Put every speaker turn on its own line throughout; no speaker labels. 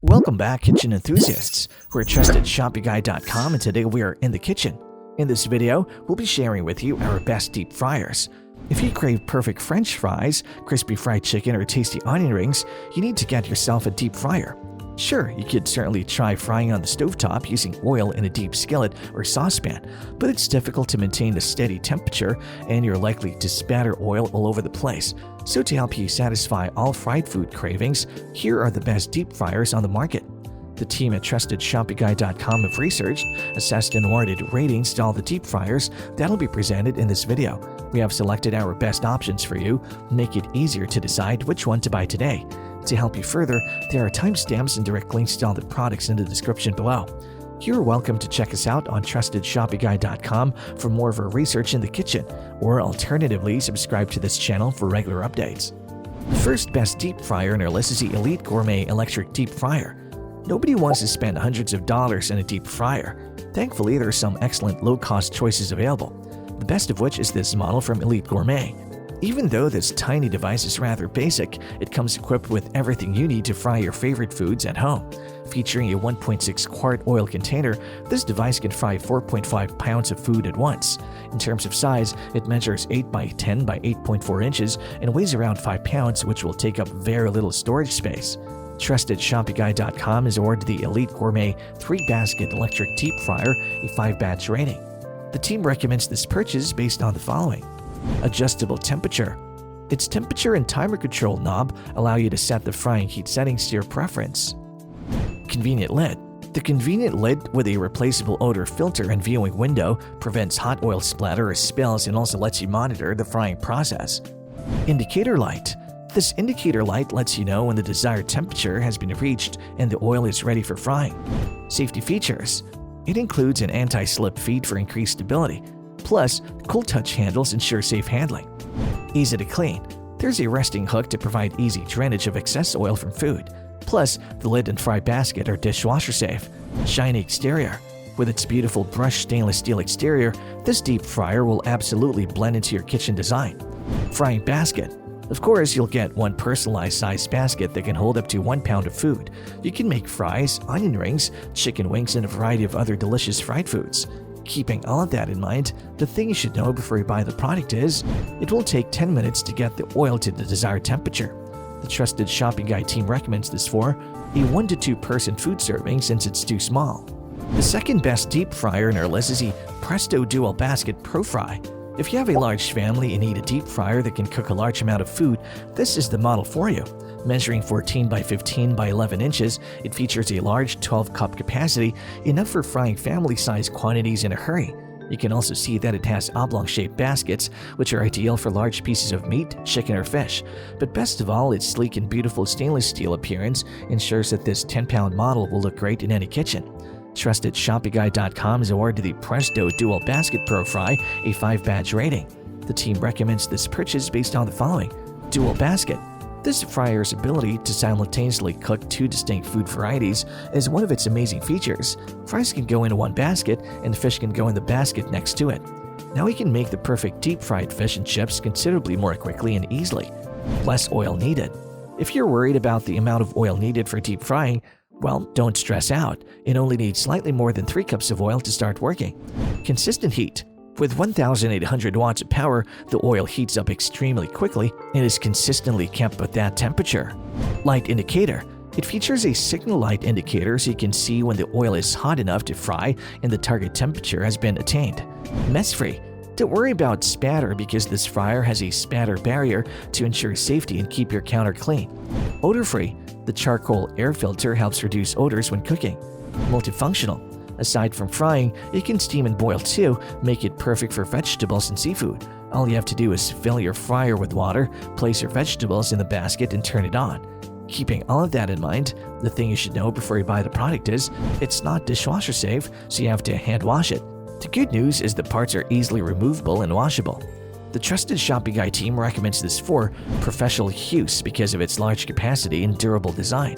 Welcome back, kitchen enthusiasts. We're trustedshopyguy.com and today we are in the kitchen. In this video, we'll be sharing with you our best deep fryers. If you crave perfect French fries, crispy fried chicken, or tasty onion rings, you need to get yourself a deep fryer. Sure, you could certainly try frying on the stovetop using oil in a deep skillet or saucepan, but it's difficult to maintain a steady temperature and you're likely to spatter oil all over the place. So to help you satisfy all fried food cravings, here are the best deep fryers on the market. The team at trustedshopyguy.com have researched, assessed, and awarded ratings to all the deep fryers that'll be presented in this video. We have selected our best options for you, make it easier to decide which one to buy today. To help you further, there are timestamps and direct links to all the products in the description below. You're welcome to check us out on trustedshopyguy.com for more of our research in the kitchen, or alternatively, subscribe to this channel for regular updates. The first best deep fryer in our list is the Elite Gourmet Electric Deep Fryer. Nobody wants to spend hundreds of dollars in a deep fryer. Thankfully, there are some excellent low-cost choices available, the best of which is this model from Elite Gourmet. Even though this tiny device is rather basic, it comes equipped with everything you need to fry your favorite foods at home. Featuring a 1.6 quart oil container, this device can fry 4.5 pounds of food at once. In terms of size, it measures 8 by 10 by 8.4 inches and weighs around 5 pounds, which will take up very little storage space. TrustedShopyGuy.com has awarded the Elite Gourmet 3-basket electric deep fryer a 5-batch rating. The team recommends this purchase based on the following. Adjustable temperature. Its temperature and timer control knob allow you to set the frying heat settings to your preference. Convenient lid. The convenient lid with a replaceable odor filter and viewing window prevents hot oil splatter or spills and also lets you monitor the frying process. Indicator light. This indicator light lets you know when the desired temperature has been reached and the oil is ready for frying. Safety features. It includes an anti-slip feed for increased stability. Plus, cool touch handles ensure safe handling. Easy to clean. There's a resting hook to provide easy drainage of excess oil from food. Plus, the lid and fry basket are dishwasher safe. Shiny exterior. With its beautiful brushed stainless steel exterior, this deep fryer will absolutely blend into your kitchen design. Frying basket. Of course, you'll get one personalized size basket that can hold up to 1 pound of food. You can make fries, onion rings, chicken wings, and a variety of other delicious fried foods. Keeping all of that in mind, the thing you should know before you buy the product is, it will take 10 minutes to get the oil to the desired temperature. The Trusted Shopping Guy team recommends this for a 1 to 2 person food serving since it's too small. The second best deep fryer in our list is the Presto Dual Basket Pro Fry. If you have a large family and need a deep fryer that can cook a large amount of food, this is the model for you. Measuring 14 by 15 by 11 inches, it features a large 12-cup capacity, enough for frying family-sized quantities in a hurry. You can also see that it has oblong-shaped baskets, which are ideal for large pieces of meat, chicken, or fish. But best of all, its sleek and beautiful stainless steel appearance ensures that this 10-pound model will look great in any kitchen. TrustedShopyGuy.com has awarded the Presto Dual Basket Pro Fry a 5-batch rating. The team recommends this purchase based on the following. Dual basket. This fryer's ability to simultaneously cook 2 distinct food varieties is one of its amazing features. Fries can go into one basket and fish can go in the basket next to it. Now we can make the perfect deep-fried fish and chips considerably more quickly and easily. Less oil needed. If you're worried about the amount of oil needed for deep frying, well, don't stress out. It only needs slightly more than 3 cups of oil to start working. Consistent heat. With 1,800 watts of power, the oil heats up extremely quickly and is consistently kept at that temperature. Light indicator. It features a signal light indicator so you can see when the oil is hot enough to fry and the target temperature has been attained. Mess-free. Don't worry about spatter because this fryer has a spatter barrier to ensure safety and keep your counter clean. Odor-free. The charcoal air filter helps reduce odors when cooking. Multifunctional. Aside from frying, it can steam and boil too, make it perfect for vegetables and seafood. All you have to do is fill your fryer with water, place your vegetables in the basket, and turn it on. Keeping all of that in mind, the thing you should know before you buy the product is, it's not dishwasher safe, so you have to hand wash it. The good news is the parts are easily removable and washable. The Trusted Shopping Guy team recommends this for professional use because of its large capacity and durable design.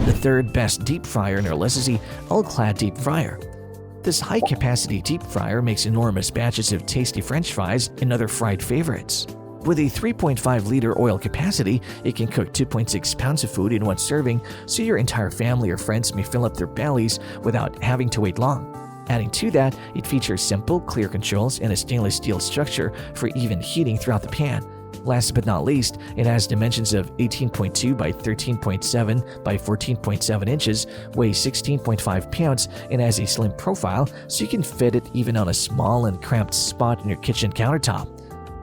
The third best deep fryer in our list is the All-Clad Deep Fryer. This high-capacity deep fryer makes enormous batches of tasty French fries and other fried favorites. With a 3.5-liter oil capacity, it can cook 2.6 pounds of food in one serving, so your entire family or friends may fill up their bellies without having to wait long. Adding to that, it features simple, clear controls and a stainless steel structure for even heating throughout the pan. Last but not least, it has dimensions of 18.2 by 13.7 by 14.7 inches, weighs 16.5 pounds, and has a slim profile, so you can fit it even on a small and cramped spot in your kitchen countertop.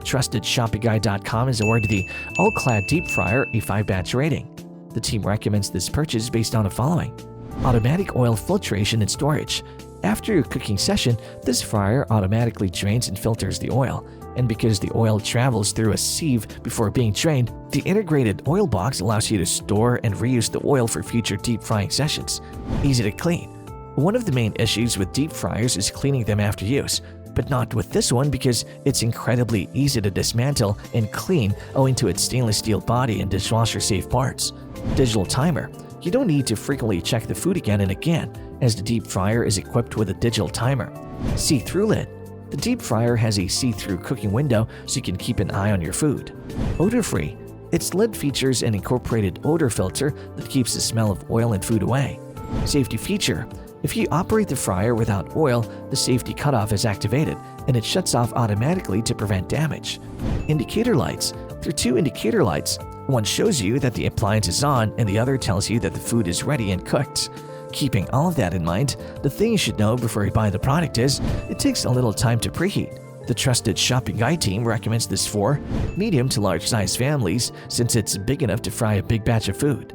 Trusted ShoppingGuide.com has awarded the All-Clad deep fryer a 5-batch rating. The team recommends this purchase based on the following: automatic oil filtration and storage. After your cooking session, this fryer automatically drains and filters the oil. And because the oil travels through a sieve before being drained, the integrated oil box allows you to store and reuse the oil for future deep frying sessions. Easy to clean. One of the main issues with deep fryers is cleaning them after use, but not with this one because it's incredibly easy to dismantle and clean owing to its stainless steel body and dishwasher-safe parts. Digital timer. You don't need to frequently check the food again and again, as the deep fryer is equipped with a digital timer. See-through lid. The deep fryer has a see-through cooking window so you can keep an eye on your food. Odor-free. Its lid features an incorporated odor filter that keeps the smell of oil and food away. Safety feature. If you operate the fryer without oil, the safety cutoff is activated and it shuts off automatically to prevent damage. Indicator lights. There are 2 indicator lights. One shows you that the appliance is on and the other tells you that the food is ready and cooked. Keeping all of that in mind, the thing you should know before you buy the product is it takes a little time to preheat. The trusted Shopping Guide team recommends this for medium to large size families since it's big enough to fry a big batch of food.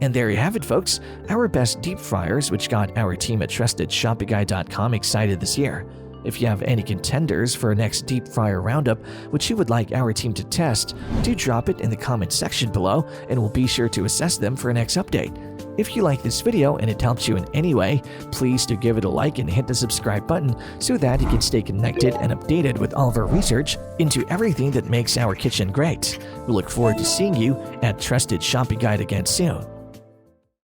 And there you have it, folks, our best deep fryers, which got our team at TrustedShoppingGuide.com excited this year. If you have any contenders for our next deep fryer roundup which you would like our team to test, do drop it in the comment section below and we'll be sure to assess them for our next update. If you like this video and it helps you in any way, please do give it a like and hit the subscribe button so that you can stay connected and updated with all of our research into everything that makes our kitchen great. We look forward to seeing you at Trusted Shopping Guide again soon.